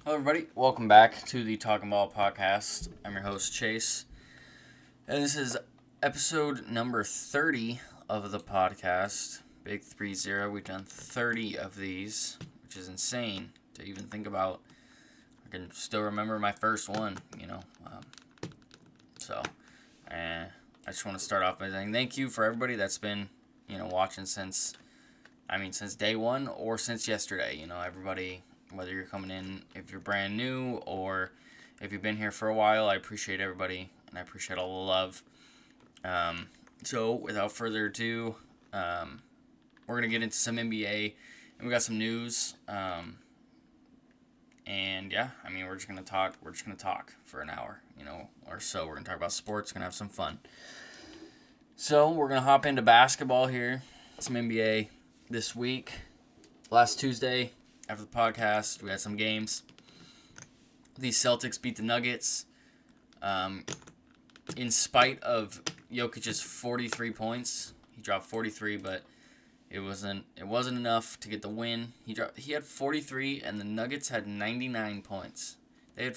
Hello, everybody. Welcome back to the Talking Ball podcast. I'm your host, Chase. And this is episode number 30 of the podcast. Big 30. We've done 30 of these, which is insane to even think about. I can still remember my first one, I just want to start off by saying thank you for everybody that's been, watching since day one or since yesterday. Everybody, whether you're coming in, if you're brand new or if you've been here for a while, I appreciate everybody and I appreciate all the love. So without further ado, we're gonna get into some NBA and we got some news. We're just gonna talk. We're just gonna talk for an hour, or so. We're gonna talk about sports. Gonna have some fun. So we're gonna hop into basketball here. Some NBA this week. Last Tuesday, after the podcast, we had some games. The Celtics beat the Nuggets. In spite of Jokic's 43 points, he dropped 43, but it wasn't enough to get the win. He had 43, and the Nuggets had 99 points. They had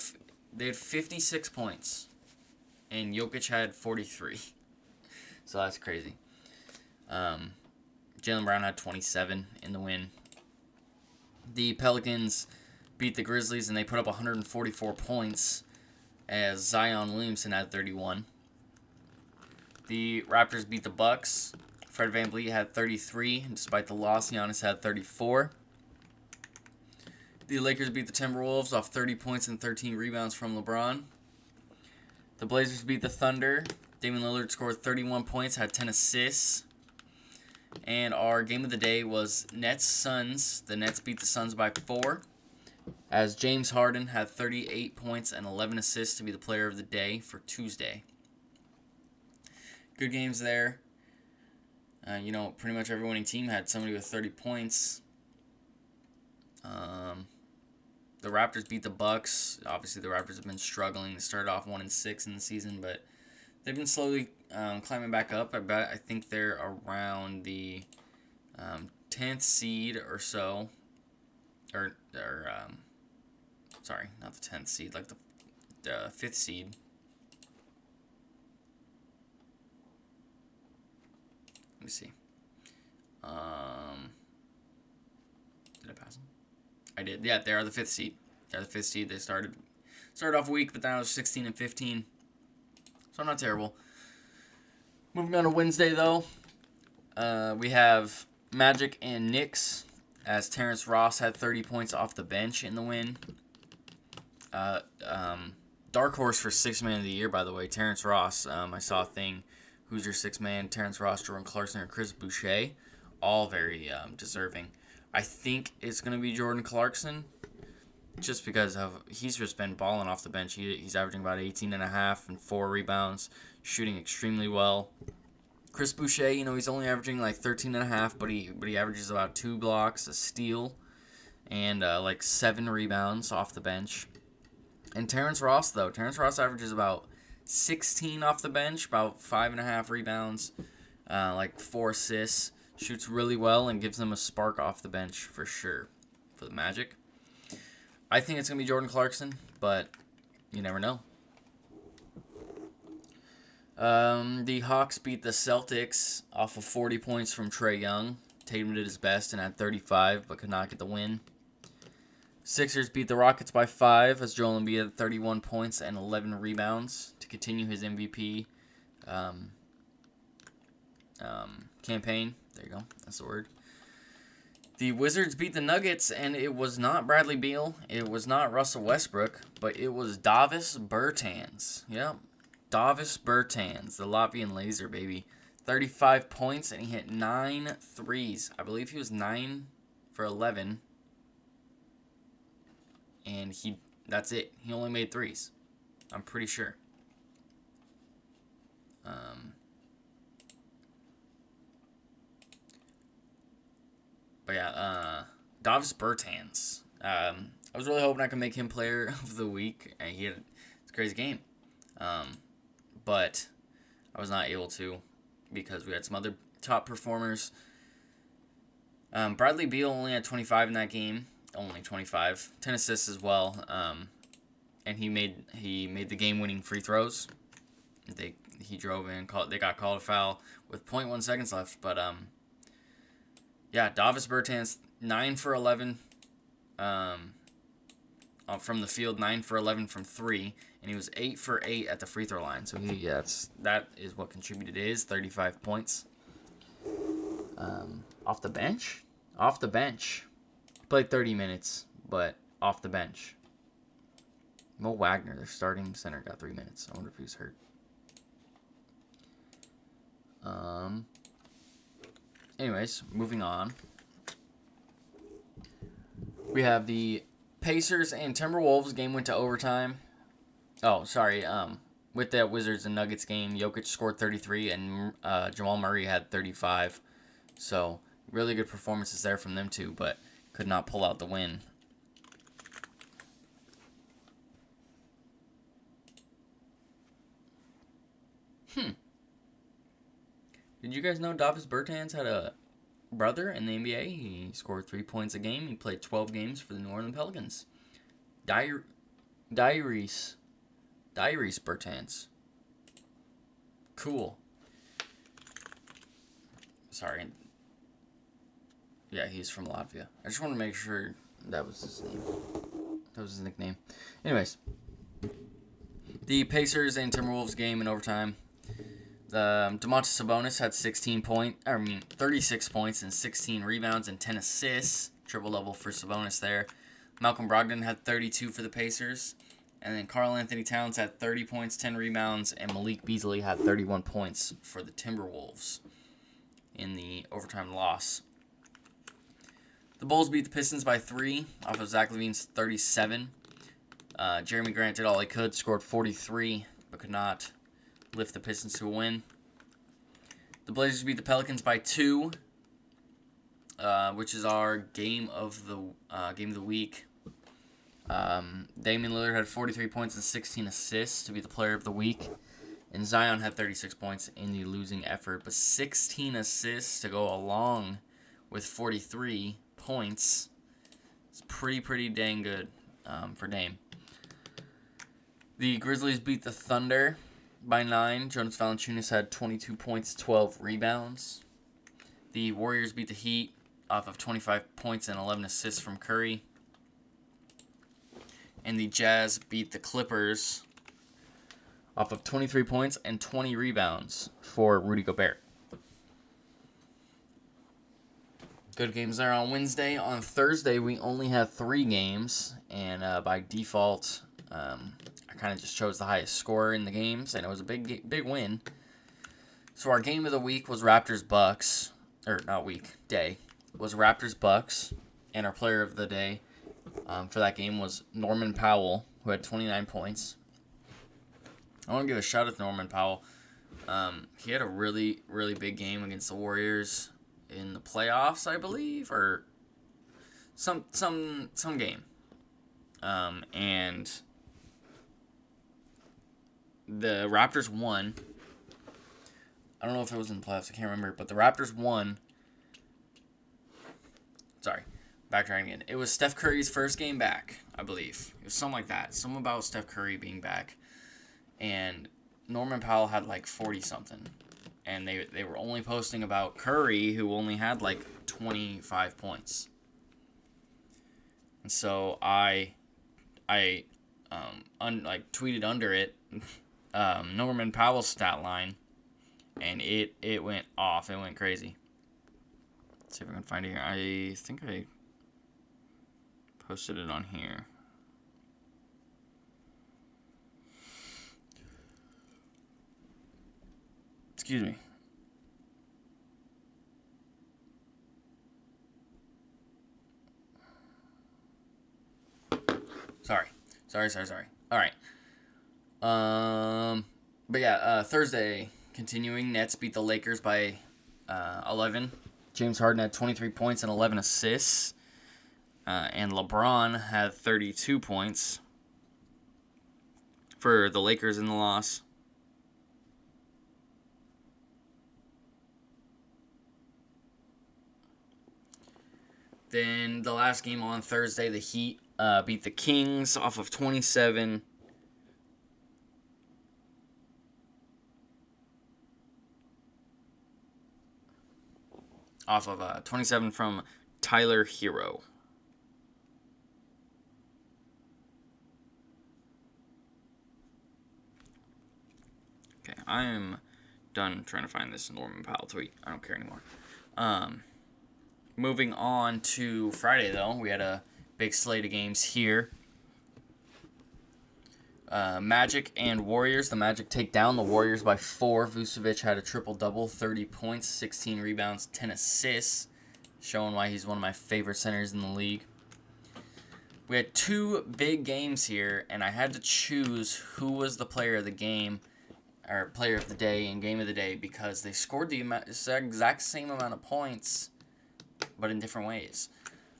56 points, and Jokic had 43. So that's crazy. Jaylen Brown had 27 in the win. The Pelicans beat the Grizzlies, and they put up 144 points, as Zion Williamson had 31. The Raptors beat the Bucks. Fred VanVleet had 33, and despite the loss, Giannis had 34. The Lakers beat the Timberwolves off 30 points and 13 rebounds from LeBron. The Blazers beat the Thunder. Damian Lillard scored 31 points, had 10 assists. And our game of the day was Nets-Suns. The Nets beat the Suns by 4, as James Harden had 38 points and 11 assists to be the player of the day for Tuesday. Good games there. Pretty much every winning team had somebody with 30 points. The Raptors beat the Bucks. Obviously, the Raptors have been struggling. They started off 1-6 in the season, but they've been slowly climbing back up. I think they're around the 10th seed or so. Sorry, not the 10th seed, like the 5th seed. Let me see. Did I pass them? I did. Yeah, they are the 5th seed. They're the 5th seed. They started off weak, but then I was 16 and 15. So I'm not terrible. Moving on to Wednesday, though. We have Magic and Knicks, as Terrence Ross had 30 points off the bench in the win. Dark horse for 6th man of the year, by the way, Terrence Ross. I saw a thing. Who's your 6th man? Terrence Ross, Jordan Clarkson, or Chris Boucher. All very deserving. I think it's going to be Jordan Clarkson, just because he's just been balling off the bench. He's averaging about 18.5 and 4 rebounds, shooting extremely well. Chris Boucher, he's only averaging like 13.5, but he averages about 2 blocks, a steal, and 7 rebounds off the bench. And Terrence Ross averages about 16 off the bench, about 5.5 rebounds, 4 assists. Shoots really well and gives them a spark off the bench for sure for the Magic. I think it's going to be Jordan Clarkson, but you never know. The Hawks beat the Celtics off of 40 points from Trae Young. Tatum did his best and had 35, but could not get the win. Sixers beat the Rockets by 5, as Joel Embiid had 31 points and 11 rebounds to continue his MVP campaign. There you go. That's the word. The Wizards beat the Nuggets, and it was not Bradley Beal. It was not Russell Westbrook, but it was Davis Bertans. Yep. Davis Bertans, the Latvian laser, baby. 35 points, and he hit 9 threes. I believe he was 9 for 11. And that's it. He only made 3s. I'm pretty sure. Davis Bertans. I was really hoping I could make him player of the week. He had a crazy game. But I was not able to because we had some other top performers. Bradley Beal only had 25 in that game. only 25. 10 assists as well. And he made the game-winning free throws. He drove in. They got called a foul with 0.1 seconds left. But Davis Bertans 9 for 11 from the field, 9 for 11 from 3, and he was 8 for 8 at the free throw line. So that is what contributed to his 35 points. Off the bench. Played 30 minutes, but off the bench. Mo Wagner, their starting center, got 3 minutes. I wonder if he was hurt. Anyways, moving on. We have the Pacers and Timberwolves game went to overtime. Oh, sorry. With that Wizards and Nuggets game, Jokic scored 33 and Jamal Murray had 35. So, really good performances there from them two, but could not pull out the win. Did you guys know Davis Bertans had a brother in the NBA? He scored 3 points a game. He played 12 games for the New Orleans Pelicans. Diaries Bertans. Cool. Sorry. Yeah, he's from Latvia. I just want to make sure that was his name. That was his nickname. Anyways, the Pacers and Timberwolves game in overtime. Domantas Sabonis had 36 points and 16 rebounds and 10 assists. Triple-double for Sabonis there. Malcolm Brogdon had 32 for the Pacers. And then Karl Anthony Towns had 30 points, 10 rebounds, and Malik Beasley had 31 points for the Timberwolves in the overtime loss. The Bulls beat the Pistons by 3 off of Zach LaVine's 37. Jeremy Grant did all he could, scored 43, but could not lift the Pistons to a win. The Blazers beat the Pelicans by 2, which is our game of the week. Damian Lillard had 43 points and 16 assists to be the player of the week. And Zion had 36 points in the losing effort, but 16 assists to go along with 43 points. It's pretty dang good for Dame. The Grizzlies beat the Thunder by 9. Jonas Valanciunas had 22 points, 12 rebounds. The Warriors beat the Heat off of 25 points and 11 assists from Curry. And the Jazz beat the Clippers off of 23 points and 20 rebounds for Rudy Gobert. Good games there on Wednesday. On Thursday, we only had 3 games, and by default, I kind of just chose the highest score in the games, and it was a big win. So our game of the week was Raptors-Bucks, day, was Raptors-Bucks, and our player of the day for that game was Norman Powell, who had 29 points. I want to give a shout out to Norman Powell. He had a really big game against the Warriors in the playoffs, I believe, or some game. And the Raptors won. I don't know if it was in the playoffs. I can't remember, but the Raptors won. Sorry. Backtracking again. It was Steph Curry's first game back, I believe. It was something like that. Something about Steph Curry being back. And Norman Powell had like 40-something. And they were only posting about Curry, who only had like 25 points. And so I tweeted under it Norman Powell's stat line, and it went off. It went crazy. Let's see if I can find it here. I think I posted it on here. Excuse me. Sorry. All right. But yeah, Thursday, continuing, Nets beat the Lakers by 11. James Harden had 23 points and 11 assists. And LeBron had 32 points for the Lakers in the loss. Then the last game on Thursday, the Heat beat the Kings off of 27. Off of 27 from Tyler Hero. Okay, I am done trying to find this Norman Powell tweet. I don't care anymore. Moving on to Friday, though, we had a big slate of games here. Magic and Warriors. The Magic take down the Warriors by 4. Vucevic had a triple-double, 30 points, 16 rebounds, 10 assists, showing why he's one of my favorite centers in the league. We had 2 big games here, and I had to choose who was the player of the game, or player of the day and game of the day, because they scored the exact same amount of points, but in different ways.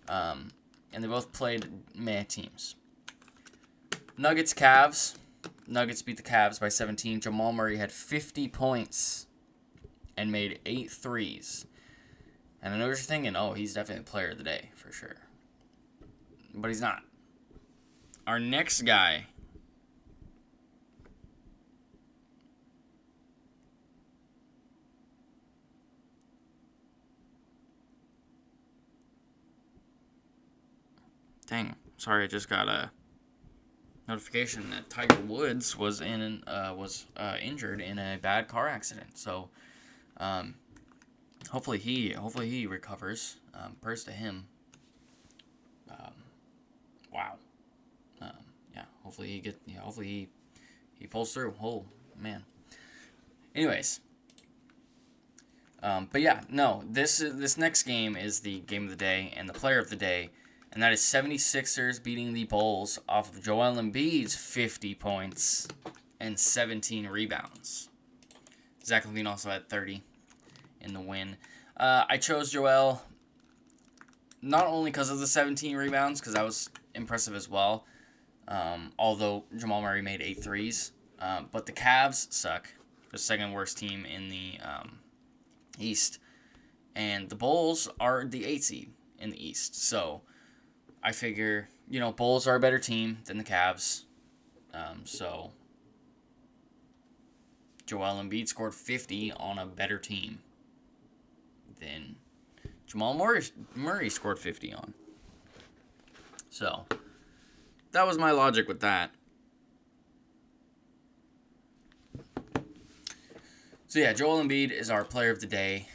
And they both played meh teams. Nuggets, Cavs. Nuggets beat the Cavs by 17. Jamal Murray had 50 points and made 8 threes. And I know what you're thinking, oh, he's definitely the player of the day, for sure. But he's not. Our next guy. Dang, sorry, I just got a notification that Tiger Woods was injured in a bad car accident. So, hopefully he recovers. Prayers to him. Wow. Yeah. Hopefully he pulls through. Oh man. Anyways. But yeah, no. This next game is the game of the day and the player of the day. And that is 76ers beating the Bulls off of Joel Embiid's 50 points and 17 rebounds. Zach LaVine also had 30 in the win. I chose Joel not only because of the 17 rebounds, because that was impressive as well, although Jamal Murray made 8 threes. But the Cavs suck. The second worst team in the East. And the Bulls are the 8th seed in the East. So I figure, Bulls are a better team than the Cavs. So Joel Embiid scored 50 on a better team than Jamal Murray scored 50 on. So that was my logic with that. So yeah, Joel Embiid is our player of the day,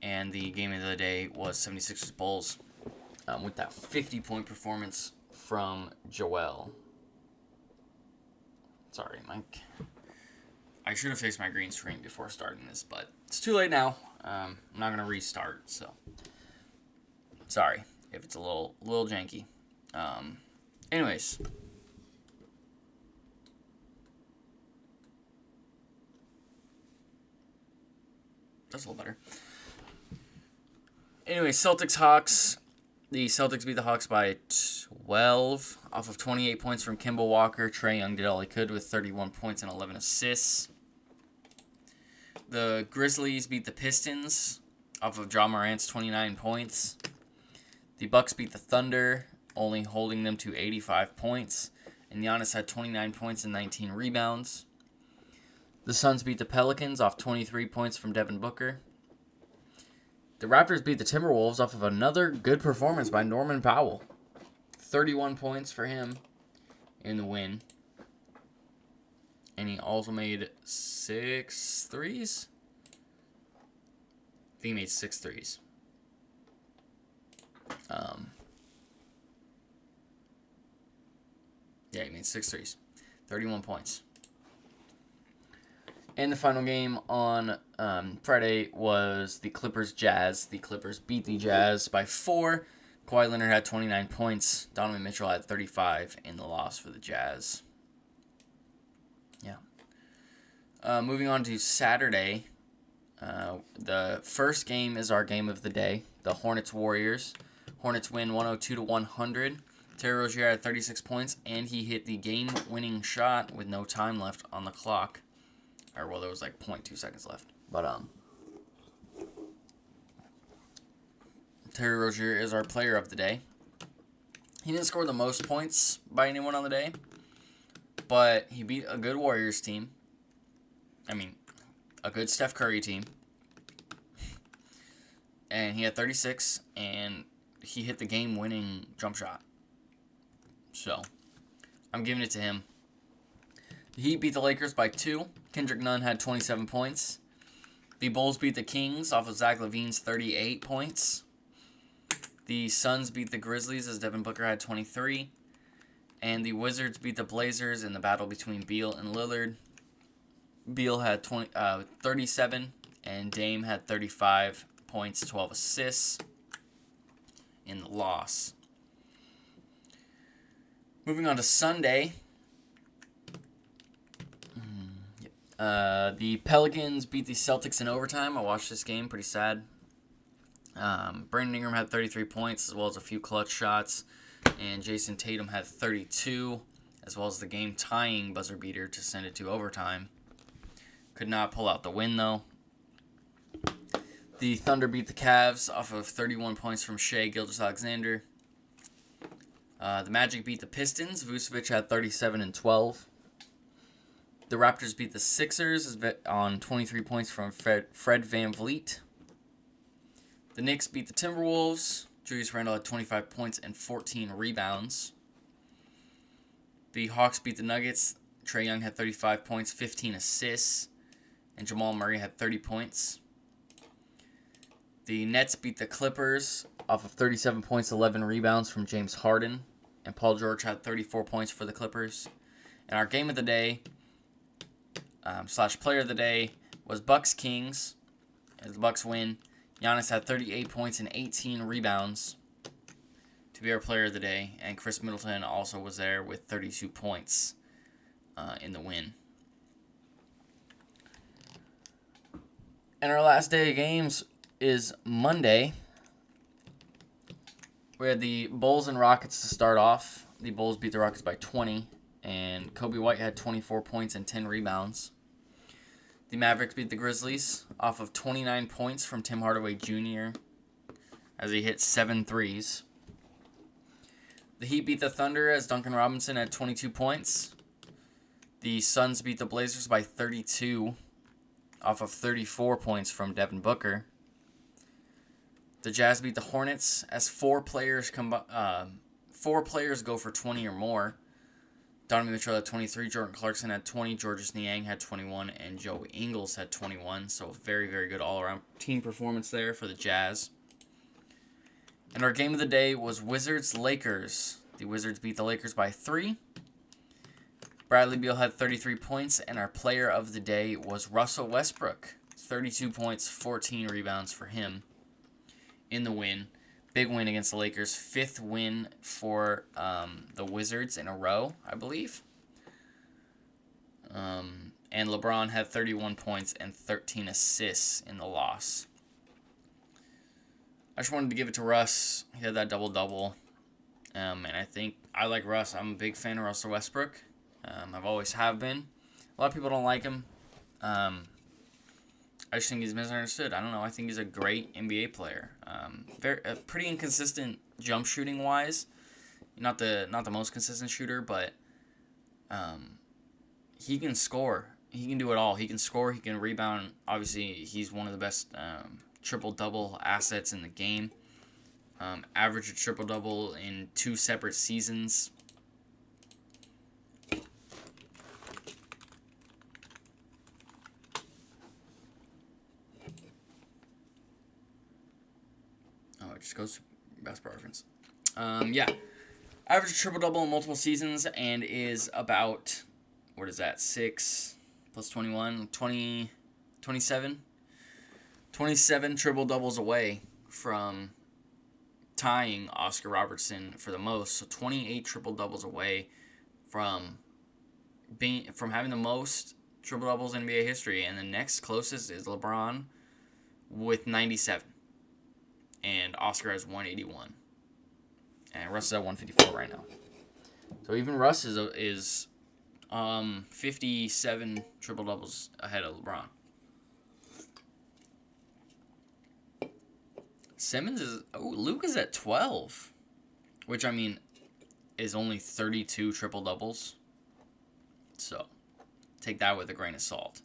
and the game of the day was 76ers Bulls. With that 50-point performance from Joel. Sorry, Mike. I should have fixed my green screen before starting this, but it's too late now. I'm not going to restart, so sorry if it's a little janky. Anyways. That's a little better. Anyways, Celtics-Hawks. The Celtics beat the Hawks by 12 off of 28 points from Kemba Walker. Trae Young did all he could with 31 points and 11 assists. The Grizzlies beat the Pistons off of Ja Morant's 29 points. The Bucks beat the Thunder, only holding them to 85 points. And Giannis had 29 points and 19 rebounds. The Suns beat the Pelicans off 23 points from Devin Booker. The Raptors beat the Timberwolves off of another good performance by Norman Powell. 31 points for him in the win. And he also made 6 threes? I think he made 6 threes. Yeah, he made 6 threes. 31 points. And the final game on Friday was the Clippers-Jazz. The Clippers beat the Jazz by 4. Kawhi Leonard had 29 points. Donovan Mitchell had 35 in the loss for the Jazz. Yeah. Moving on to Saturday. The first game is our game of the day. The Hornets-Warriors. Hornets win 102-100. Terry Rozier had 36 points, and he hit the game-winning shot with no time left on the clock. Or, well, there was like 0.2 seconds left. But, Terry Rozier is our player of the day. He didn't score the most points by anyone on the day, but he beat a good Warriors team. I mean, a good Steph Curry team. And he had 36, and he hit the game-winning jump shot. So, I'm giving it to him. The Heat beat the Lakers by 2. Kendrick Nunn had 27 points. The Bulls beat the Kings off of Zach LaVine's 38 points. The Suns beat the Grizzlies as Devin Booker had 23. And the Wizards beat the Blazers in the battle between Beal and Lillard. Beal had 37, and Dame had 35 points, 12 assists in the loss. Moving on to Sunday. The Pelicans beat the Celtics in overtime. I watched this game, pretty sad. Brandon Ingram had 33 points as well as a few clutch shots. And Jason Tatum had 32 as well as the game-tying buzzer beater to send it to overtime. Could not pull out the win, though. The Thunder beat the Cavs off of 31 points from Shai Gilgeous-Alexander. The Magic beat the Pistons. Vucevic had 37 and 12. The Raptors beat the Sixers on 23 points from Fred VanVleet. The Knicks beat the Timberwolves. Julius Randle had 25 points and 14 rebounds. The Hawks beat the Nuggets. Trae Young had 35 points, 15 assists. And Jamal Murray had 30 points. The Nets beat the Clippers off of 37 points, 11 rebounds from James Harden. And Paul George had 34 points for the Clippers. And our game of the day, / player of the day, was Bucks-Kings. As the Bucks win, Giannis had 38 points and 18 rebounds to be our player of the day. And Chris Middleton also was there with 32 points in the win. And our last day of games is Monday. We had the Bulls and Rockets to start off. The Bulls beat the Rockets by 20, and Kobe White had 24 points and 10 rebounds. The Mavericks beat the Grizzlies off of 29 points from Tim Hardaway Jr. as he hit 7 threes. The Heat beat the Thunder as Duncan Robinson had 22 points. The Suns beat the Blazers by 32 off of 34 points from Devin Booker. The Jazz beat the Hornets as four players go for 20 or more. Donovan Mitchell had 23, Jordan Clarkson had 20, Georges Niang had 21, and Joe Ingles had 21. So very, very good all-around team performance there for the Jazz. And our game of the day was Wizards-Lakers. The Wizards beat the Lakers by 3. Bradley Beal had 33 points, and our player of the day was Russell Westbrook. 32 points, 14 rebounds for him in the win. Big win against the Lakers. 5th win for the Wizards in a row, I believe. And LeBron had 31 points and 13 assists in the loss. I just wanted to give it to Russ. He had that double-double. And I think I like Russ. I'm a big fan of Russell Westbrook. I've always have been. A lot of people don't like him. I just think he's misunderstood. I don't know. I think he's a great NBA player. Pretty inconsistent jump shooting wise. Not the most consistent shooter, but he can score. He can do it all. He can score. He can rebound. Obviously, he's one of the best triple-double assets in the game. Averaged a triple-double in 2 separate seasons. It just goes to basketball reference. Average triple-double in multiple seasons and is about, 6 plus 21, 20, 27? 27 triple-doubles away from tying Oscar Robertson for the most. So 28 triple-doubles away from having the most triple-doubles in NBA history. And the next closest is LeBron with 97. And Oscar has 181. And Russ is at 154 right now. So even Russ is 57 triple-doubles ahead of LeBron. Simmons is... Oh, Luke is at 12. Which, I mean, is only 32 triple-doubles. So, take that with a grain of salt.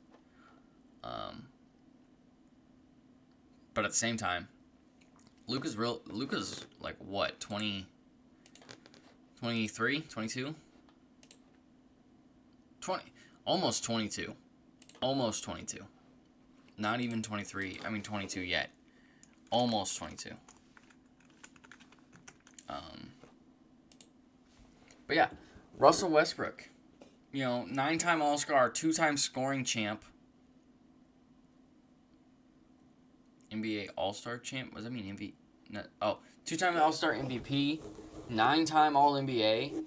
But at the same time, Luka's like, what, 20... 23? 22? 20. Almost 22. Almost 22. Not even 23. I mean, 22 yet. Almost 22. But yeah, Russell Westbrook. 9-time All-Star, 2-time scoring champ. NBA All-Star champ? What does that mean? MVP? No, 2-time All-Star MVP. 9-time All-NBA.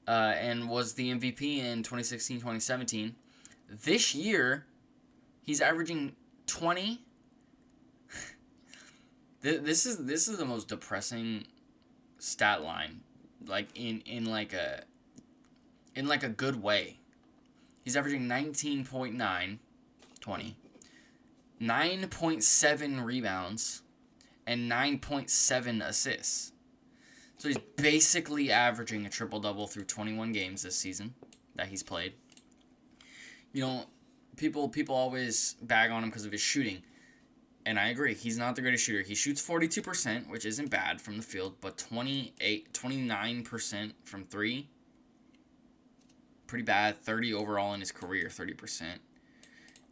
And was the MVP in 2016-2017. This year, he's averaging 20. This is the most depressing stat line, like in like a good way. He's averaging 19.9, 20, 9.7 rebounds, and 9.7 assists. So he's basically averaging a triple-double through 21 games this season that he's played. People always bag on him because of his shooting. And I agree, he's not the greatest shooter. He shoots 42%, which isn't bad from the field, but 29% from 3. Pretty bad. 30 overall in his career, 30%.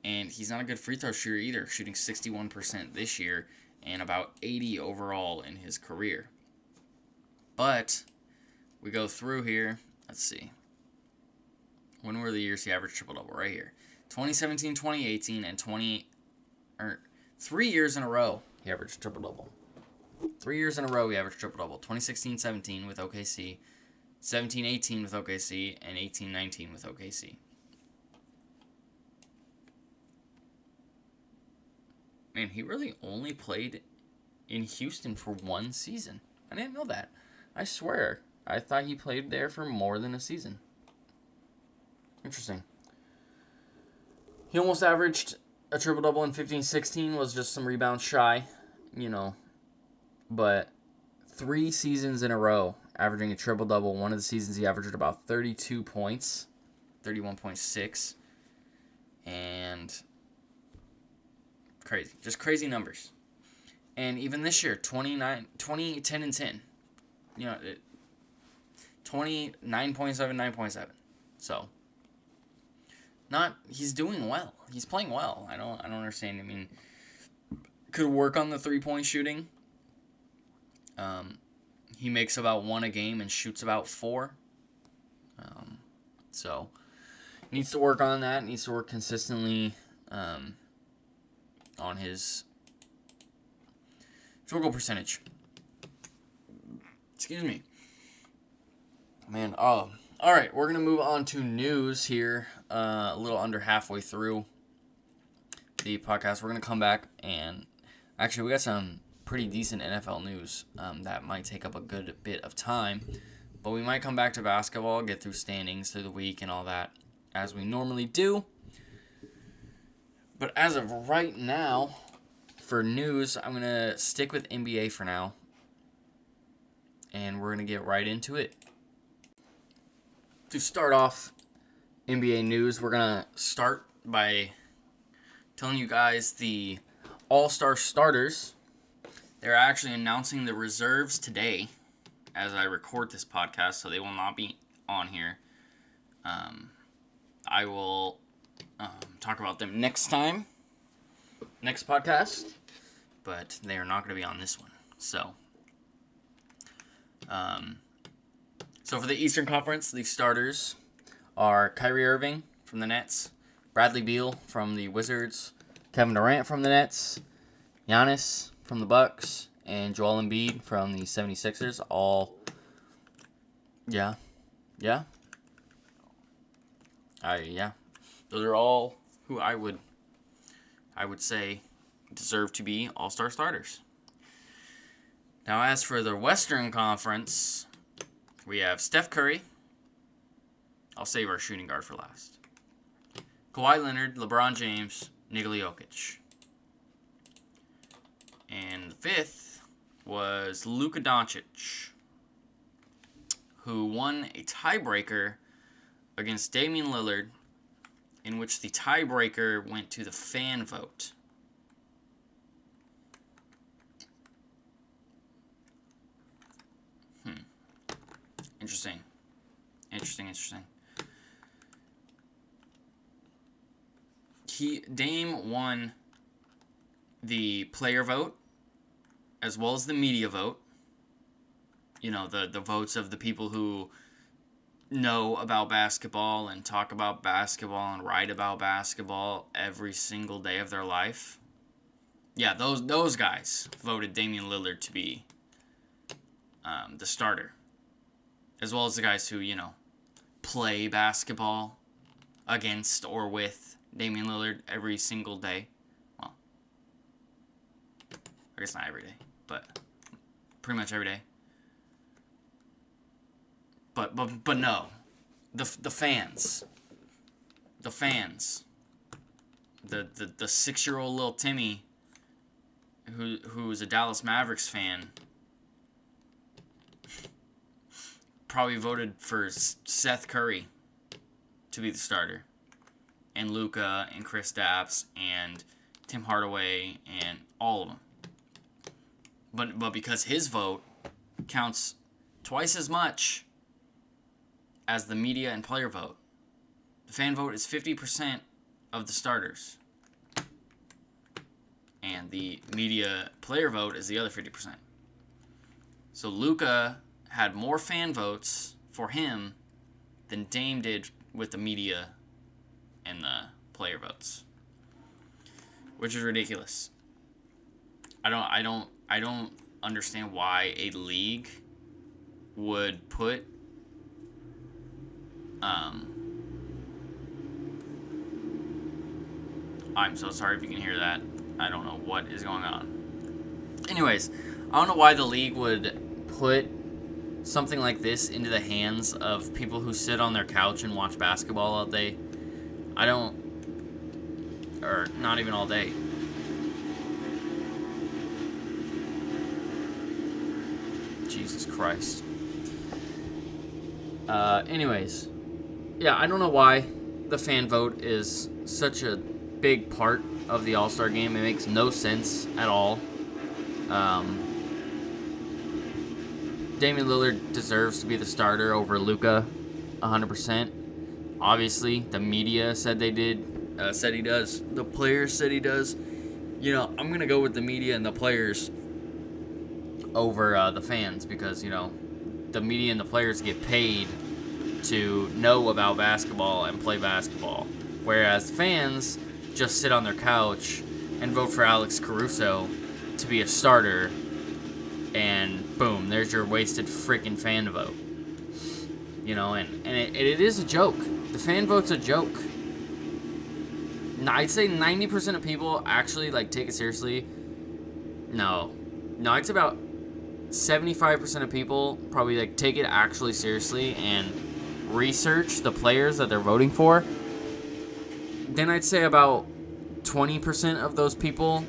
And he's not a good free throw shooter either, shooting 61% this year and about 80 overall in his career. But we go through here. Let's see. When were the years he averaged triple-double? Right here. 2017, 2018, and 3 years in a row, he averaged triple-double. 3 years in a row, he averaged triple-double. 2016-17 with OKC, 17-18 with OKC, and 18-19 with OKC. Man, he really only played in Houston for 1 season. I didn't know that. I swear, I thought he played there for more than a season. Interesting. He almost averaged a triple-double in 15-16, was just some rebounds shy, But 3 seasons in a row, averaging a triple-double. One of the seasons he averaged about 32 points, 31.6. And crazy. Just crazy numbers. And even this year, 20, 10, and 10. 29.7, 9.7. So, he's doing well. He's playing well. I don't understand. I mean, could work on the 3-point shooting. He makes about 1 a game and shoots about 4. So, needs to work on that. Needs to work consistently on his field goal percentage. Excuse me. Man, all right, we're going to move on to news here, a little under halfway through the podcast. We're going to come back and actually we got some pretty decent NFL news that might take up a good bit of time, but we might come back to basketball, get through standings through the week and all that as we normally do. But as of right now, for news, I'm going to stick with NBA for now, and we're going to get right into it. To start off NBA news, we're going to start by telling you guys the All-Star starters. They're actually announcing the reserves today as I record this podcast, so they will not be on here. I will talk about them next podcast, but they are not going to be on this one. So for the Eastern Conference, the starters are Kyrie Irving from the Nets, Bradley Beal from the Wizards, Kevin Durant from the Nets, Giannis from the Bucks, and Joel Embiid from the 76ers. All, yeah. Those are all who I would say deserve to be All-Star starters. Now, as for the Western Conference, we have Steph Curry. I'll save our shooting guard for last. Kawhi Leonard, LeBron James, Nikola Jokic. And the fifth was Luka Doncic, who won a tiebreaker against Damian Lillard, in which the tiebreaker went to the fan vote. Interesting. Dame won the player vote as well as the media vote. You know, the votes of the people who know about basketball and talk about basketball and write about basketball every single day of their life. Yeah, those guys voted Damian Lillard to be the starter. As well as the guys who, you know, play basketball against or with Damian Lillard every single day. Well, I guess not every day, but pretty much every day. But no, the fans, the 6-year-old little Timmy, who's a Dallas Mavericks fan, probably voted for Seth Curry to be the starter, and Luka and Kristaps and Tim Hardaway and all of them. But because his vote counts twice as much as the media and player vote, the fan vote is 50% of the starters, and the media player vote is the other 50%. So Luka had more fan votes for him than Dame did with the media and the player votes, which is ridiculous. I don't understand why a league would put I'm so sorry if you can hear that. I don't know what is going on. Anyways, I don't know why the league would put something like this into the hands of people who sit on their couch and watch basketball all day. Or not even all day. Jesus Christ. Anyways, yeah, I don't know why the fan vote is such a big part of the All-Star game. It makes no sense at all. Damian Lillard deserves to be the starter over Luka 100%. Obviously, the media said he does. The players said he does. You know, I'm going to go with the media and the players over the fans because, you know, the media and the players get paid to know about basketball and play basketball. Whereas fans just sit on their couch and vote for Alex Caruso to be a starter, and boom, there's your wasted freaking fan vote. You know, and it is a joke. The fan vote's a joke. I'd say 90% of people actually, like, take it seriously. No, I'd say about 75% of people probably, like, take it actually seriously and research the players that they're voting for. Then I'd say about 20% of those people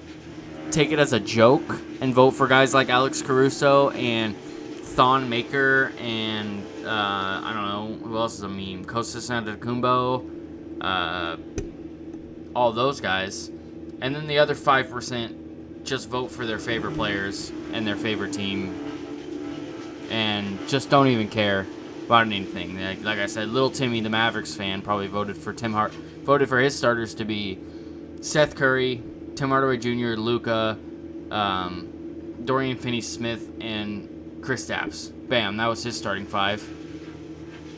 take it as a joke and vote for guys like Alex Caruso and Thon Maker and, I don't know, who else is a meme? Kostas Antetokounmpo, all those guys. And then the other 5% just vote for their favorite players and their favorite team and just don't even care about anything. Like I said, little Timmy, the Mavericks fan, probably voted for his starters to be Seth Curry, Tim Hardaway Jr., Luka, Dorian Finney-Smith, and Kristaps. Bam, that was his starting five.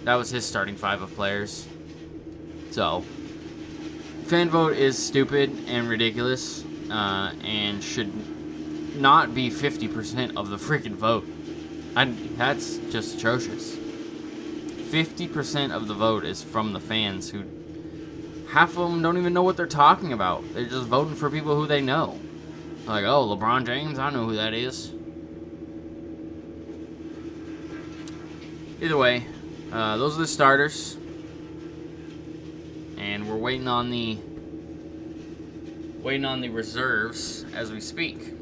That was his starting five of players. So, fan vote is stupid and ridiculous, and should not be 50% of the freaking vote. That's just atrocious. 50% of the vote is from the fans, who half of them don't even know what they're talking about. They're just voting for people who they know. Like, oh, LeBron James, I know who that is. Either way, those are the starters. And we're waiting on the reserves as we speak.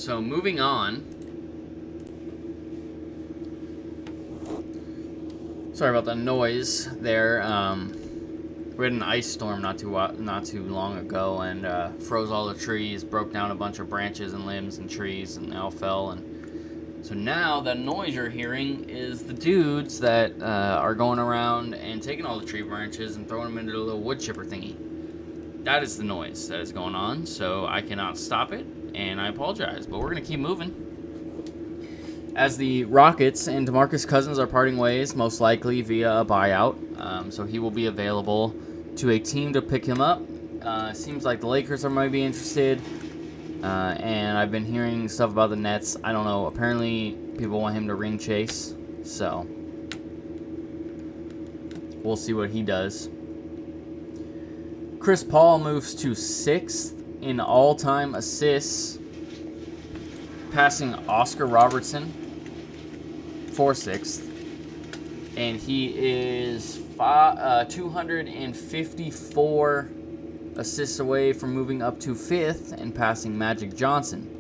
So moving on. Sorry about the noise there. We had an ice storm not too long ago, and froze all the trees, broke down a bunch of branches and limbs and trees, and they all fell. And so now that noise you're hearing is the dudes that are going around and taking all the tree branches and throwing them into the little wood chipper thingy. That is the noise that is going on, so I cannot stop it, and I apologize, but we're going to keep moving. As the Rockets and DeMarcus Cousins are parting ways, most likely via a buyout, so he will be available to a team to pick him up. Seems like the Lakers might be interested, and I've been hearing stuff about the Nets. I don't know. Apparently, people want him to ring chase, so we'll see what he does. Chris Paul moves to 6th in all-time assists, passing Oscar Robertson for 6th. And he is 254 assists away from moving up to 5th and passing Magic Johnson.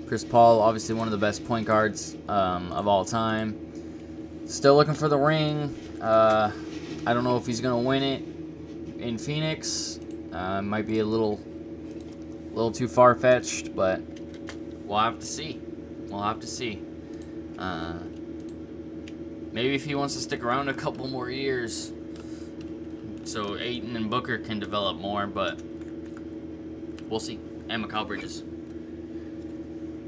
Chris Paul, obviously one of the best point guards of all time. Still looking for the ring. I don't know if he's going to win it in Phoenix. Might be a little too far-fetched, but we'll have to see. Maybe if he wants to stick around a couple more years so Ayton and Booker can develop more, but we'll see. And Mikal Bridges.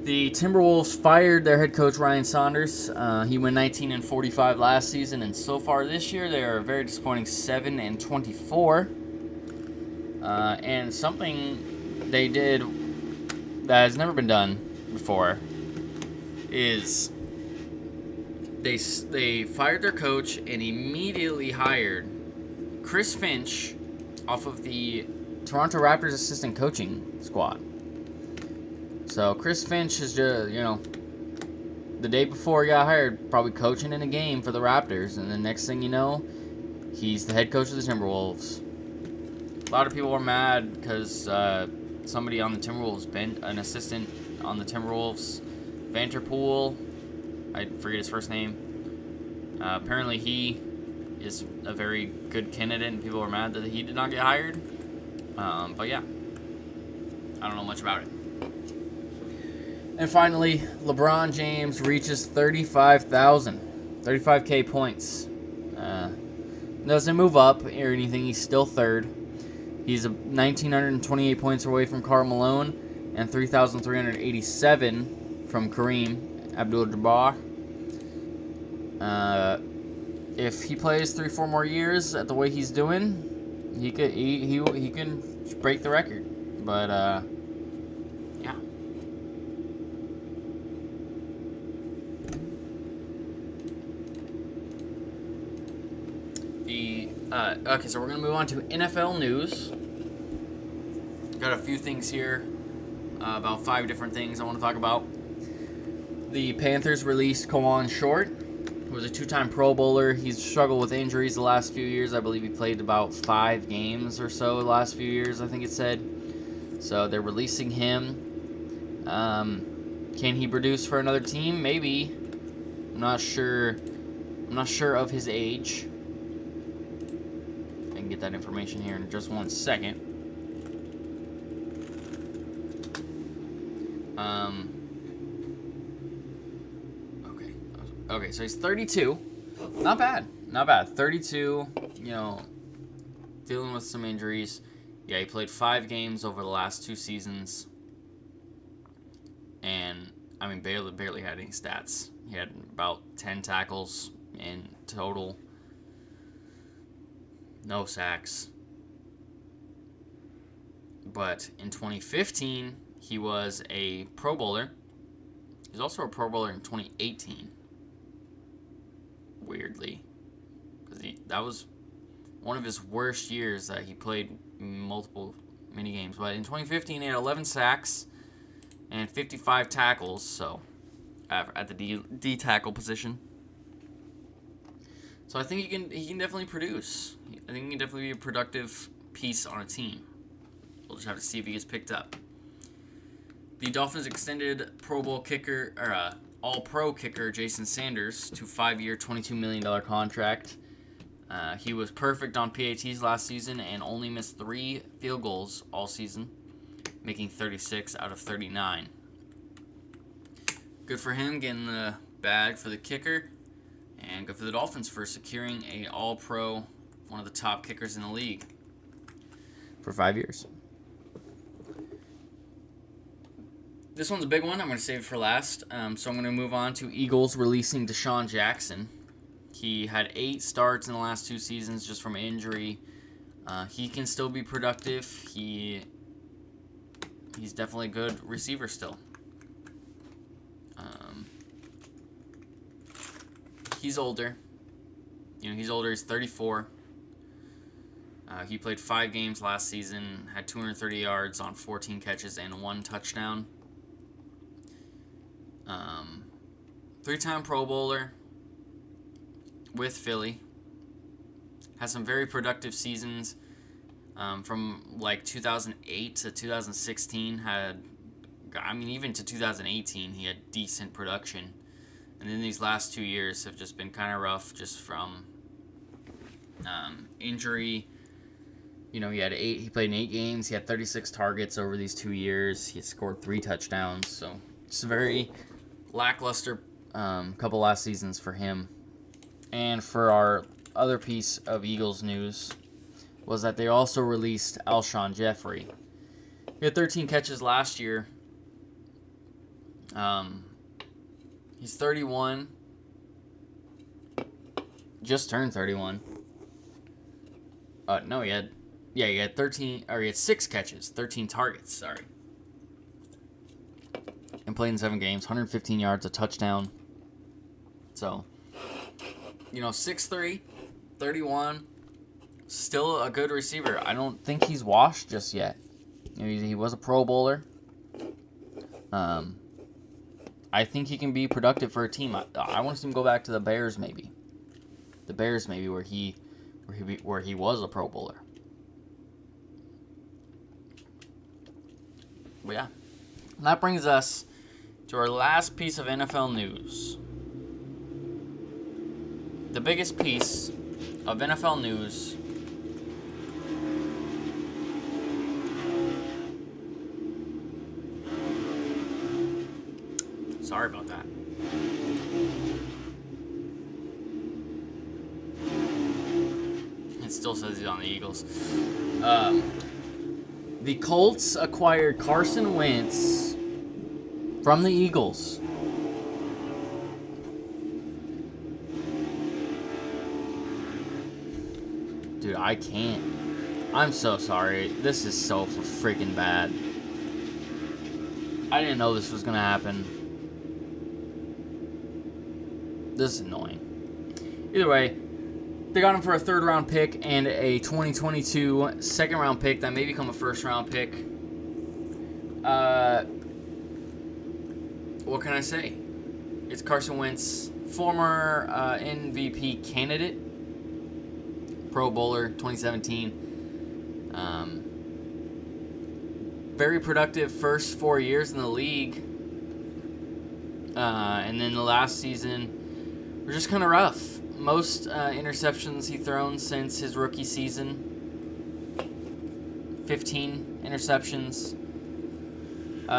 The Timberwolves fired their head coach Ryan Saunders. He went 19-45 last season, and so far this year they are a very disappointing 7-24. And something they did that has never been done before is they fired their coach and immediately hired Chris Finch off of the Toronto Raptors assistant coaching squad. So Chris Finch is just, the day before he got hired, probably coaching in a game for the Raptors, and the next thing you know, he's the head coach of the Timberwolves. A lot of people are mad because somebody on the Timberwolves an assistant on the Timberwolves, Vanderpool, I forget his first name. Apparently he is a very good candidate, and people are mad that he did not get hired. But yeah, I don't know much about it. And finally, LeBron James reaches 35K points. Doesn't move up or anything. He's still 3rd. He's 1,928 points away from Karl Malone and 3,387 from Kareem Abdul-Jabbar. If he plays 3-4 more years at the way he's doing, he can break the record. But yeah. Okay, so we're going to move on to NFL news. Got a few things here, about 5 different things I want to talk about. The Panthers released Kawan Short, who was a 2-time Pro Bowler. He's struggled with injuries the last few years. I believe he played about 5 games or so the last few years, I think it said. So they're releasing him. Can he produce for another team? Maybe. I'm not sure of his age. I can get that information here in just one second. Okay, so he's 32. Not bad. 32, dealing with some injuries. Yeah, he played 5 games over the last 2 seasons. And, barely had any stats. He had about 10 tackles in total. No sacks. But in 2015, he was a Pro Bowler. He was also a Pro Bowler in 2018. Weirdly. Because that was one of his worst years that he played multiple mini games. But in 2015, he had 11 sacks and 55 tackles. So, at the D tackle position. So I think he can definitely produce. I think he can definitely be a productive piece on a team. We'll just have to see if he gets picked up. The Dolphins extended Pro Bowl kicker, or All-Pro kicker Jason Sanders to 5-year, $22 million contract. He was perfect on PATs last season and only missed 3 field goals all season, making 36 out of 39. Good for him getting the bag for the kicker, and good for the Dolphins for securing a All-Pro, one of the top kickers in the league, for 5 years. This one's a big one. I'm going to save it for last. So I'm going to move on to Eagles releasing Desean Jackson. He had 8 starts in the last 2 seasons just from injury. He can still be productive. He's definitely a good receiver still. He's older. He's older. He's 34. He played 5 games last season, had 230 yards on 14 catches and 1 touchdown. 3-time Pro Bowler with Philly. Has some very productive seasons. From like 2008 to 2016 even to 2018 he had decent production. And then these last 2 years have just been kind of rough just from injury. He played in 8 games. He had 36 targets over these 2 years. He scored 3 touchdowns. So it's a very lackluster couple last seasons for him. And for our other piece of Eagles news was that they also released Alshon Jeffrey. He had 13 catches last year. He's 31. Just turned 31. No, he had 13, or he had 6 catches, 13 targets, sorry. And played in 7 games, 115 yards, a touchdown. So, 6'3", 31, still a good receiver. I don't think he's washed just yet. He was a Pro Bowler. I think he can be productive for a team. I want to see him go back to the Bears, maybe. The Bears, maybe, where he was a Pro Bowler. But yeah, and that brings us to our last piece of NFL news. The biggest piece of NFL news sorry about that. It still says he's on the Eagles. The Colts acquired Carson Wentz from the Eagles. Dude, I can't. I'm so sorry. This is so freaking bad. I didn't know this was going to happen. This is annoying. Either way, they got him for a 3rd-round pick and a 2022 second-round pick that may become a first-round pick. What can I say? It's Carson Wentz, former MVP candidate, Pro Bowler 2017. Very productive first 4 years in the league. And then the last season were just kind of rough. Most interceptions he's thrown since his rookie season. 15 interceptions.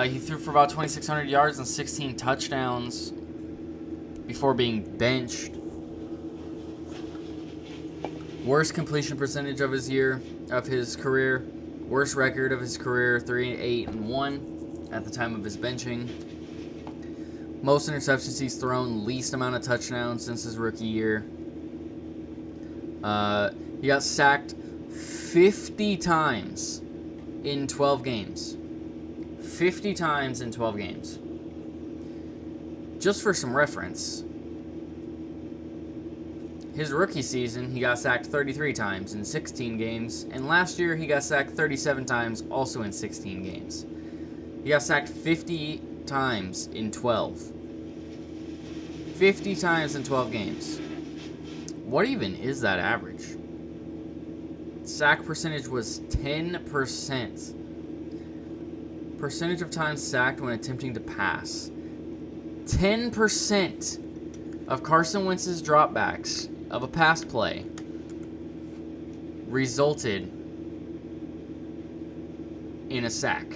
He threw for about 2,600 yards and 16 touchdowns before being benched. Worst completion percentage of his career. Worst record of his career, 3-8-1 at the time of his benching. Most interceptions he's thrown, least amount of touchdowns since his rookie year. He got sacked 50 times in 12 games. 50 times in 12 games. Just for some reference, his rookie season, he got sacked 33 times in 16 games, and last year he got sacked 37 times, also in 16 games. He got sacked 50 times in 12. 50 times in 12 games. What even is that average? It's sack percentage was 10%. Percentage of time sacked when attempting to pass. 10% of Carson Wentz's dropbacks of a pass play resulted in a sack.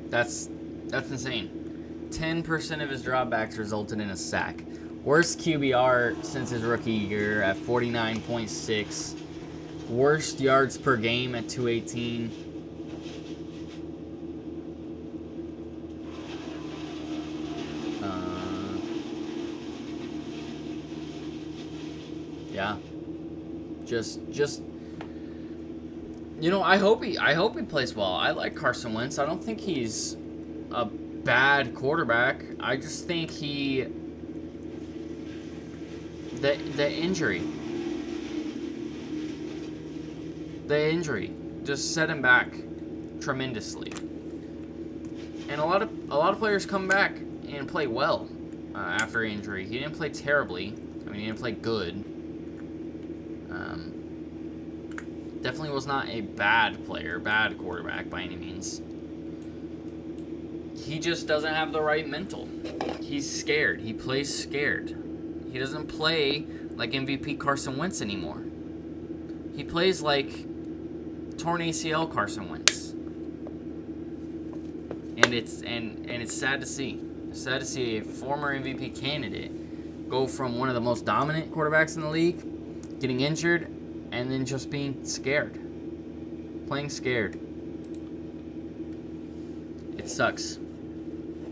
That's insane. 10% of his dropbacks resulted in a sack. Worst QBR since his rookie year at 49.6. Worst yards per game at 218. Yeah. Just I hope he plays well. I like Carson Wentz. I don't think he's a bad quarterback. I just think the injury just set him back tremendously. And a lot of players come back and play well after injury. He didn't play terribly. I mean, he didn't play good. Definitely was not a bad quarterback by any means. He just doesn't have the right mental. He's scared. He plays scared. He doesn't play like MVP Carson Wentz anymore. He plays like torn ACL Carson Wentz. And it's sad to see. It's sad to see a former MVP candidate go from one of the most dominant quarterbacks in the league, getting injured, and then just being scared. Playing scared. It sucks.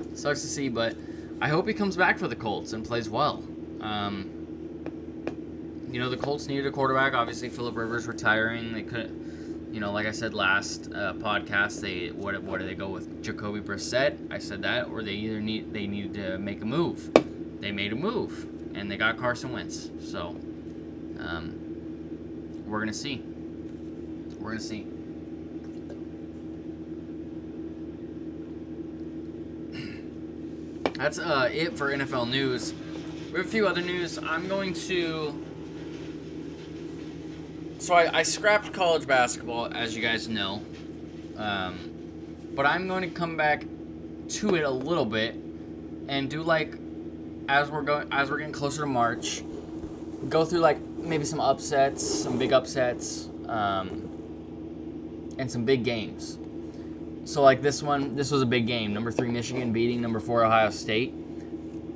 It sucks to see, but I hope he comes back for the Colts and plays well. The Colts needed a quarterback. Obviously, Phillip Rivers retiring. They could, like I said last podcast, what do they go with? Jacoby Brissett? I said that, or they needed to make a move. They made a move, and they got Carson Wentz. So, we're gonna see. That's it for NFL news. We have a few other news. I'm going to... So I scrapped college basketball, as you guys know. But I'm going to come back to it a little bit and do as we're getting closer to March, go through maybe some upsets, some big upsets, and some big games. So this was a big game. Number 3 Michigan beating number 4 Ohio State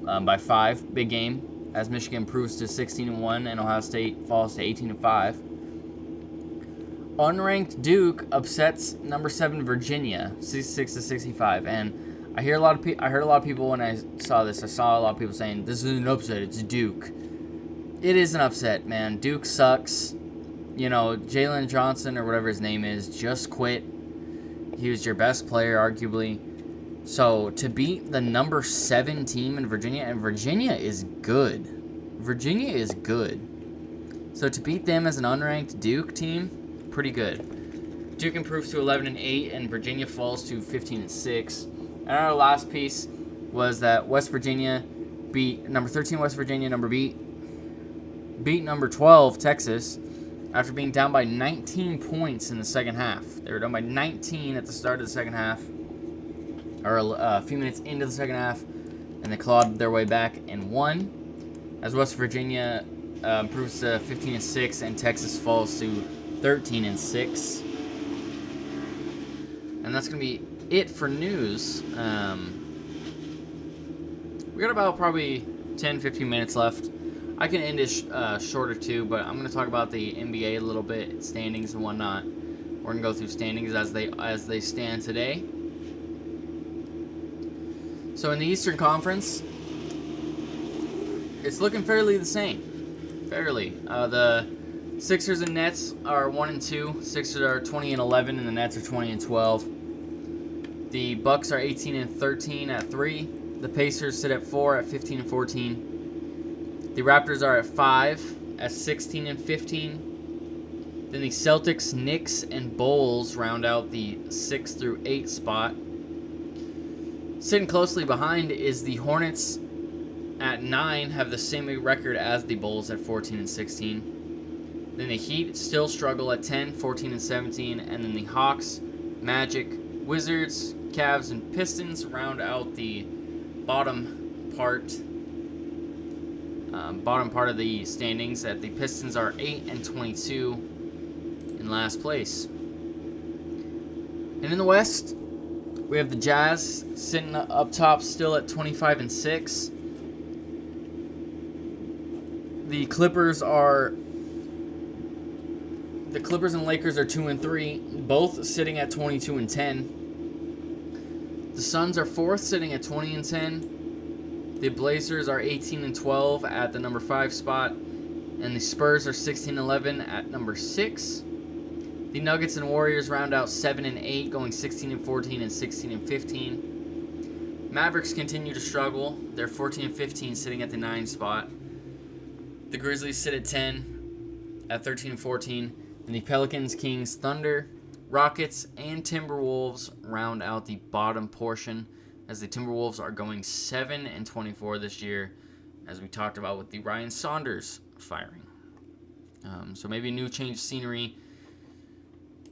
by 5. Big game as Michigan improves to 16-1 and Ohio State falls to 18-5. Unranked Duke upsets number 7 Virginia 66-65. And I heard a lot of people when I saw this. I saw a lot of people saying this is an upset. It's Duke. It is an upset, man. Duke sucks. Jalen Johnson or whatever his name is just quit. He was your best player, arguably. So, to beat the number 7 team in Virginia, and Virginia is good. So, to beat them as an unranked Duke team, pretty good. Duke improves to 11-8, and Virginia falls to 15-6. And our last piece was that West Virginia beat number 13 West Virginia, beat number 12 Texas, after being down by 19 points in the second half. They were down by 19 at the start of the second half, or a few minutes into the second half, and they clawed their way back and won, as West Virginia improves to 15-6, and Texas falls to 13-6. And that's going to be it for news. We got about probably 10-15 minutes left. I can end it shorter too, but I'm going to talk about the NBA a little bit, standings and whatnot. We're going to go through standings as they stand today. So in the Eastern Conference, it's looking fairly the same. The Sixers and Nets are 1-2. Sixers are 20-11, and the Nets are 20-12. The Bucks are 18-13 at 3. The Pacers sit at 4 at 15-14. The Raptors are at 5 at 16-15. Then the Celtics, Knicks, and Bulls round out the 6 through 8 spot. Sitting closely behind is the Hornets at 9 have the same record as the Bulls at 14 and 16. Then the Heat still struggle at 10, 14 and 17, and then the Hawks, Magic, Wizards, Cavs, and Pistons round out the bottom part of the standings. That the Pistons are 8 and 22 in last place. And in the West, we have the Jazz sitting up top still at 25 and 6. The Clippers and Lakers are 2 and 3, both sitting at 22 and 10. The Suns are 4th, sitting at 20 and 10. The Blazers are 18 and 12 at the number 5 spot, and the Spurs are 16 and 11 at number 6. The Nuggets and Warriors round out 7 and 8, going 16 and 14 and 16 and 15. Mavericks continue to struggle. They're 14 and 15, sitting at the 9 spot. The Grizzlies sit at 10 at 13 and 14. And the Pelicans, Kings, Thunder, Rockets, and Timberwolves round out the bottom portion, as the Timberwolves are going 7 and 24 this year, as we talked about with the Ryan Saunders firing. So maybe a new change of scenery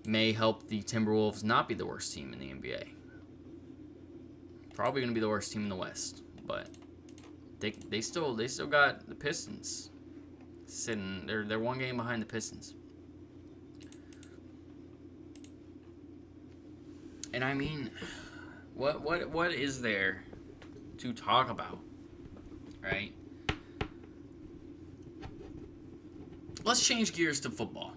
may help the Timberwolves not be the worst team in the NBA. Probably going to be the worst team in the West, but they still got the Pistons sitting. They're one game behind the Pistons. And I mean, what is there to talk about, right? Let's change gears to football.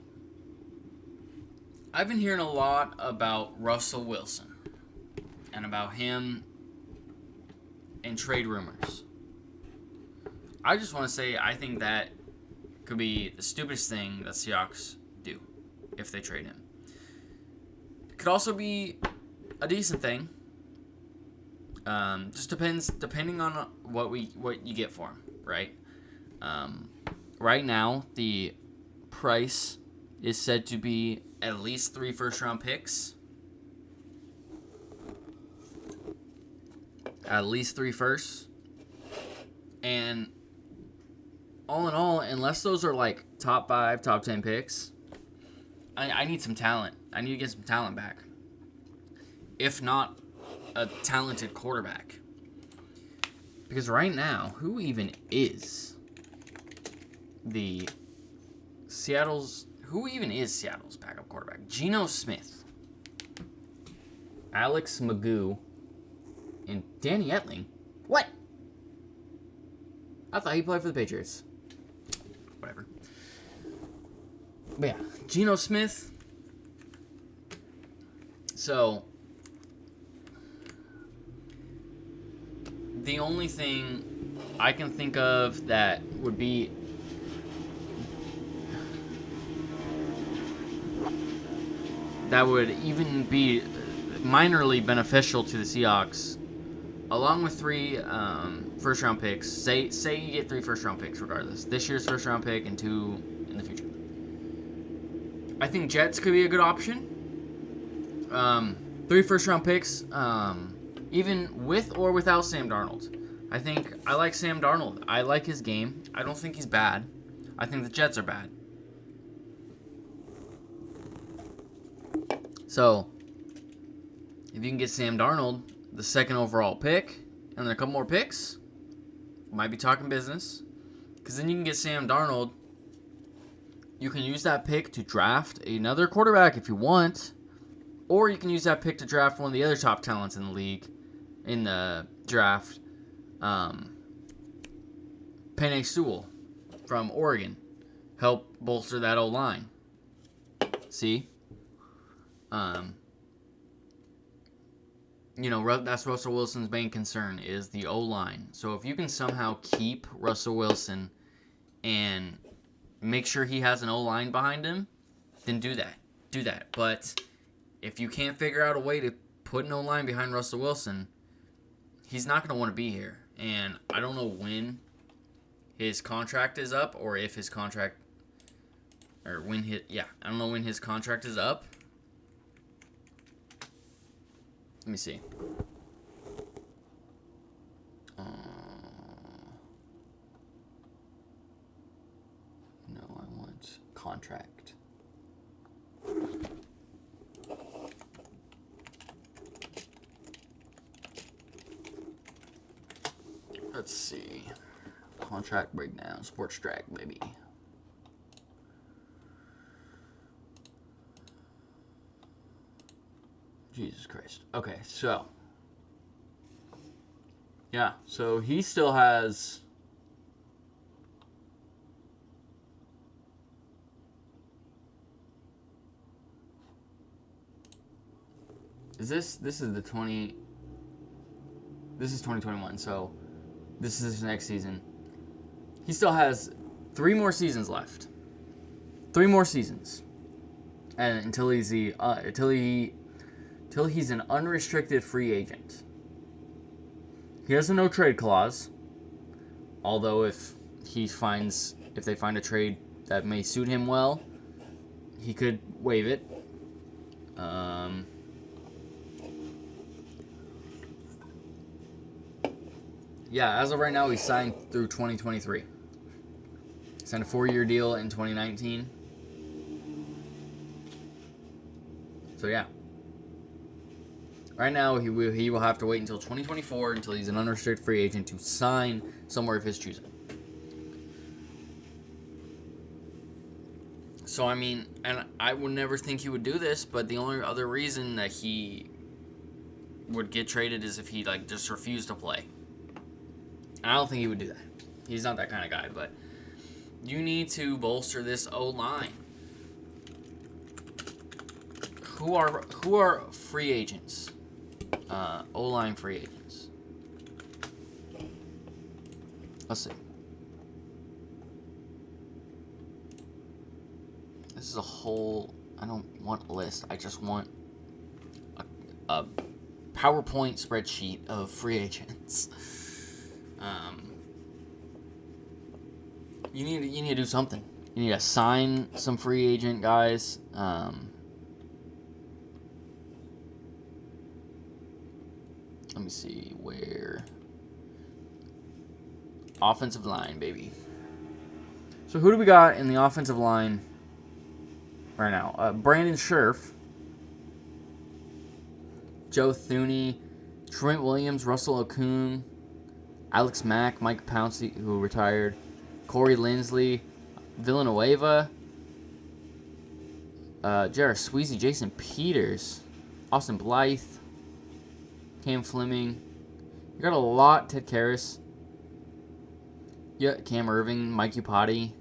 I've been hearing a lot about Russell Wilson and about him and trade rumors. I just want to say I think that could be the stupidest thing that Seahawks do if they trade him. It could also be a decent thing. Just depending on what you get for him, right? Right now, the price is said to be at least 3 first-round picks. At least 3 firsts. And all in all, unless those are like top 5, top 10 picks, I need some talent. I need to get some talent back. If not a talented quarterback. Because right now, who even is Seattle's backup quarterback? Geno Smith, Alex Magoo, and Danny Etling. What? I thought he played for the Patriots. Whatever. But yeah, Geno Smith. So the only thing I can think of that would be even be minorly beneficial to the Seahawks, along with 3 first-round picks. Say you get 3 first-round picks regardless. This year's first-round pick and 2 in the future. I think Jets could be a good option. 3 first-round picks, even with or without Sam Darnold. I like Sam Darnold. I like his game. I don't think he's bad. I think the Jets are bad. So, if you can get Sam Darnold, the 2nd overall pick, and then a couple more picks, might be talking business. Because then you can get Sam Darnold. You can use that pick to draft another quarterback if you want. Or you can use that pick to draft one of the other top talents in the league in the draft. Penei Sewell from Oregon. Help bolster that O-line. See? That's Russell Wilson's main concern is the O-line. So if you can somehow keep Russell Wilson and make sure he has an O-line behind him, then do that. Do that. But if you can't figure out a way to put an O-line behind Russell Wilson, he's not going to want to be here. And I don't know when his contract is up or if his contract... I don't know when his contract is up. Let me see. contract. Let's see. Contract breakdown. Sports Track, baby. Jesus Christ. Okay, so. Yeah, so he still has. This is the 20. This is 2021, so this is his next season. He still has 3 more seasons left. 3 more seasons, and until he's an unrestricted free agent. He has a no trade clause. Although if they find a trade that may suit him well, he could waive it. Yeah, as of right now, he's signed through 2023. Signed a 4-year deal in 2019. So yeah. Right now, he will have to wait until 2024 until he's an unrestricted free agent to sign somewhere of his choosing. So, I mean, and I would never think he would do this, but the only other reason that he would get traded is if he, just refused to play. And I don't think he would do that. He's not that kind of guy, but you need to bolster this O-line. Who are free agents? O-line free agents. Let's see. This is a whole... I don't want a list. I just want a PowerPoint spreadsheet of free agents. You need to do something. You need to sign some free agent guys. Let me see where. Offensive line, baby. So who do we got in the offensive line right now? Brandon Scherf, Joe Thuney, Trent Williams, Russell Okung, Alex Mack, Mike Pouncey, who retired, Corey Linsley, Villanueva, Jarrett Sweezy, Jason Peters, Austin Blythe, Cam Fleming. You got a lot. Ted Karras. Yeah, Cam Irving, Mike Upati,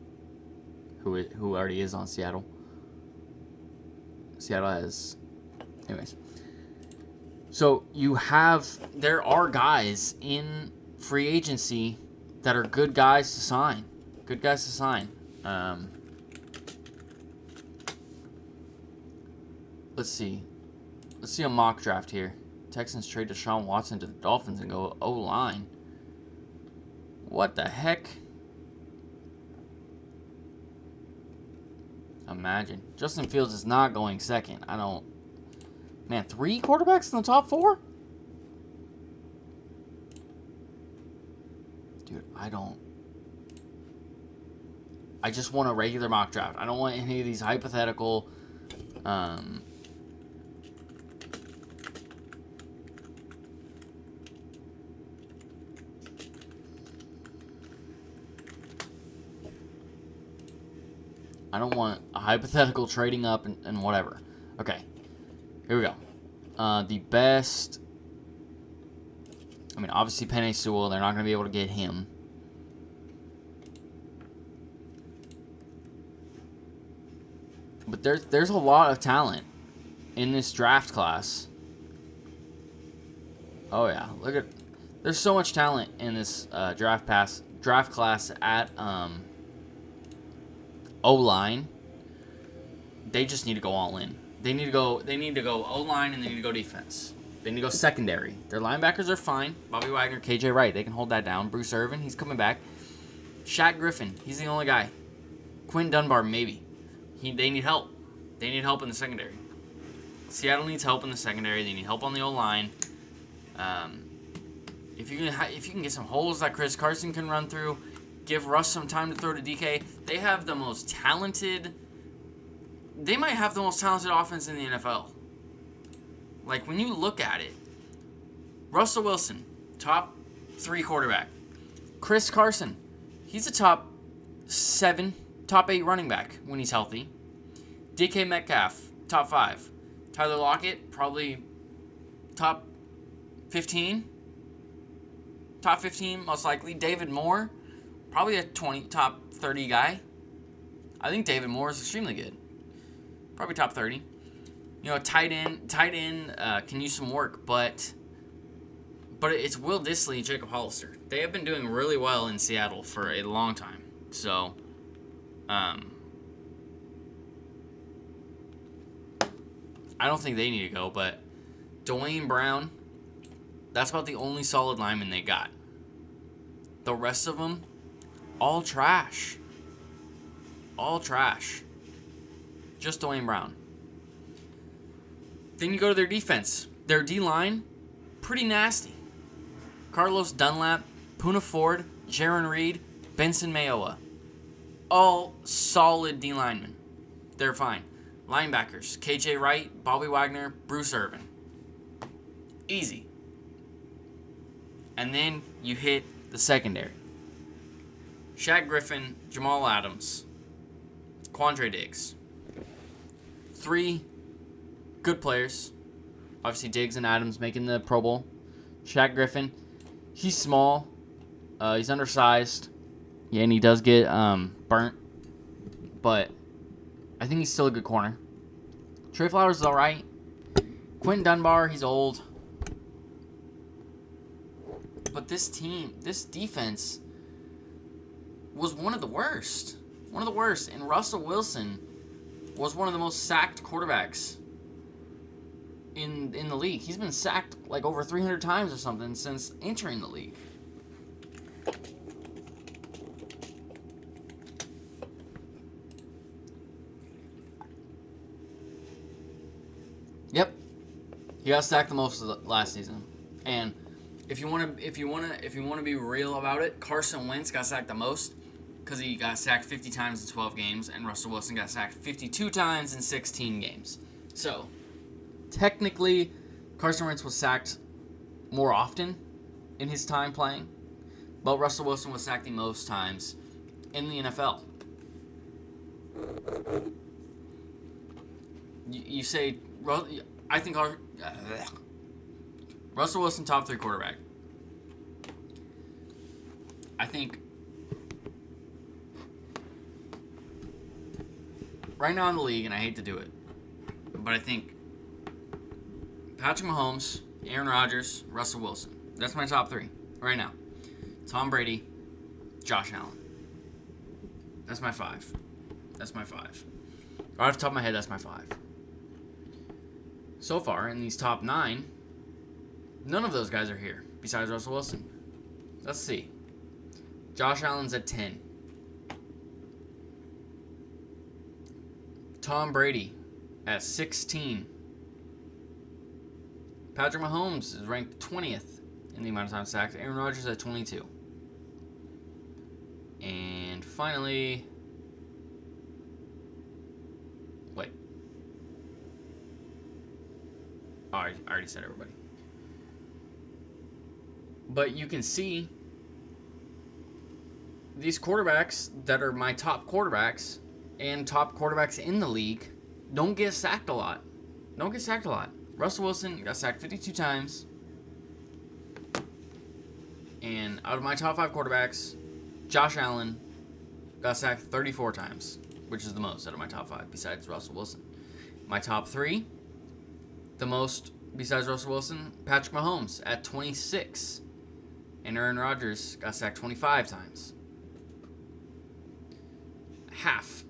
who already is on Seattle. Seattle has... Anyways. So, there are guys in free agency that are good guys to sign. Good guys to sign. Let's see. Let's see a mock draft here. Texans trade Deshaun Watson to the Dolphins and go O-line. What the heck? Imagine. Justin Fields is not going second. Man, 3 quarterbacks in the top 4? Dude, I just want a regular mock draft. I don't want any of these hypothetical... I don't want a hypothetical trading up and whatever. Okay. Here we go. The best... I mean, obviously Penei Sewell. They're not going to be able to get him. But there's a lot of talent in this draft class. Oh, yeah. Look at... There's so much talent in this draft class at... O-line. They just need to go all in. They need to go O-line and they need to go defense. They need to go secondary. Their linebackers are fine. Bobby Wagner, KJ Wright, they can hold that down. Bruce Irvin, he's coming back. Shaq Griffin, he's the only guy. Quinn Dunbar, maybe. They need help. They need help in the secondary. Seattle needs help in the secondary. They need help on the O-line. If you can get some holes that Chris Carson can run through, give Russ some time to throw to DK. They have the most talented they might have the most talented offense in the NFL. Like, when you look at it, Russell Wilson, top 3 quarterback. Chris Carson, he's a top 7, top 8 running back when he's healthy. DK Metcalf, top 5. Tyler Lockett, probably top 15. Top 15, most likely. David Moore, probably a top 30 guy. I think David Moore is extremely good. Probably top 30. You know, tight end can use some work, but it's Will Dissly and Jacob Hollister. They have been doing really well in Seattle for a long time. So, I don't think they need to go, but Dwayne Brown, that's about the only solid lineman they got. The rest of them, all trash. All trash. Just Dwayne Brown. Then you go to their defense. Their D-line, pretty nasty. Carlos Dunlap, Poona Ford, Jaron Reed, Benson Mayowa. All solid D-linemen. They're fine. Linebackers, KJ Wright, Bobby Wagner, Bruce Irvin. Easy. And then you hit the secondary. Shaq Griffin, Jamal Adams, Quandre Diggs. 3 good players. Obviously, Diggs and Adams making the Pro Bowl. Shaq Griffin, he's small. He's undersized. Yeah, and he does get burnt. But I think he's still a good corner. Trey Flowers is all right. Quentin Dunbar, he's old. But this defense was one of the worst. One of the worst. And Russell Wilson was one of the most sacked quarterbacks in the league. He's been sacked like over 300 times or something since entering the league. Yep. He got sacked the most of the last season. And if you want to be real about it, Carson Wentz got sacked the most because he got sacked 50 times in 12 games, and Russell Wilson got sacked 52 times in 16 games. So, technically, Carson Wentz was sacked more often in his time playing, but Russell Wilson was sacked the most times in the NFL. You say, I think Russell Wilson, top 3 quarterback. I think right now in the league, and I hate to do it, but I think Patrick Mahomes, Aaron Rodgers, Russell Wilson. That's my top 3 right now. Tom Brady, Josh Allen. That's my 5. That's my 5. Right off the top of my head, that's my 5. So far, in these top 9, none of those guys are here, besides Russell Wilson. Let's see. Josh Allen's at 10. Tom Brady at 16. Patrick Mahomes is ranked 20th in the amount of time sacked. Aaron Rodgers at 22. And finally... Wait. Oh, I already said everybody. But you can see these quarterbacks that are my top quarterbacks and top quarterbacks in the league don't get sacked a lot. Russell Wilson got sacked 52 times. And out of my top 5 quarterbacks, Josh Allen got sacked 34 times, which is the most out of my top 5 besides Russell Wilson. My top 3, the most besides Russell Wilson, Patrick Mahomes at 26. And Aaron Rodgers got sacked 25 times. Half.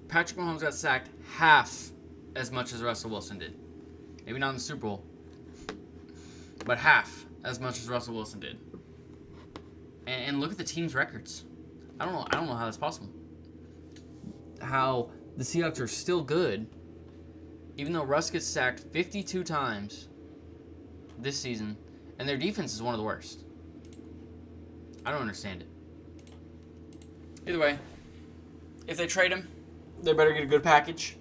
Patrick Mahomes got sacked half as much as Russell Wilson did. Maybe not in the Super Bowl, but half as much as Russell Wilson did. And look at the team's records. I don't know how that's possible. How the Seahawks are still good, even though Russ gets sacked 52 times this season, and their defense is one of the worst. I don't understand it. Either way, if they trade him, They better get a good package.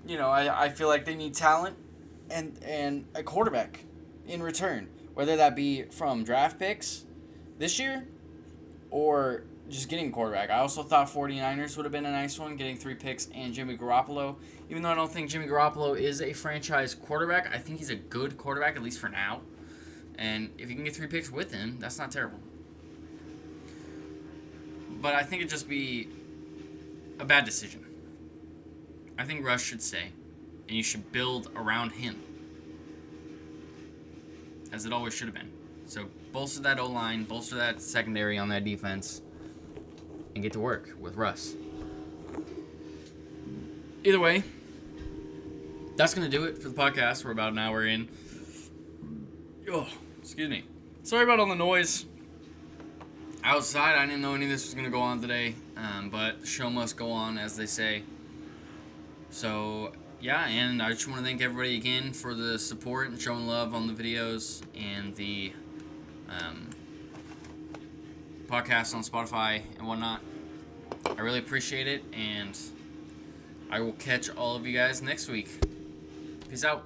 You know, I feel like they need talent and a quarterback in return, whether that be from draft picks this year or just getting a quarterback. I also thought 49ers would have been a nice one, getting 3 picks and Jimmy Garoppolo. Even though I don't think Jimmy Garoppolo is a franchise quarterback, I think he's a good quarterback, at least for now. And if you can get 3 picks with him, that's not terrible. But I think it'd just be a bad decision. I think Russ should stay, and you should build around him, as it always should have been. So bolster that O-line, bolster that secondary on that defense, and get to work with Russ. Either way, that's going to do it for the podcast. We're about an hour in. Oh, excuse me. Sorry about all the noise outside. I didn't know any of this was going to go on today, but the show must go on, as they say. So, yeah, and I just want to thank everybody again for the support and showing love on the videos and the podcast on Spotify and whatnot. I really appreciate it, and I will catch all of you guys next week. Peace out.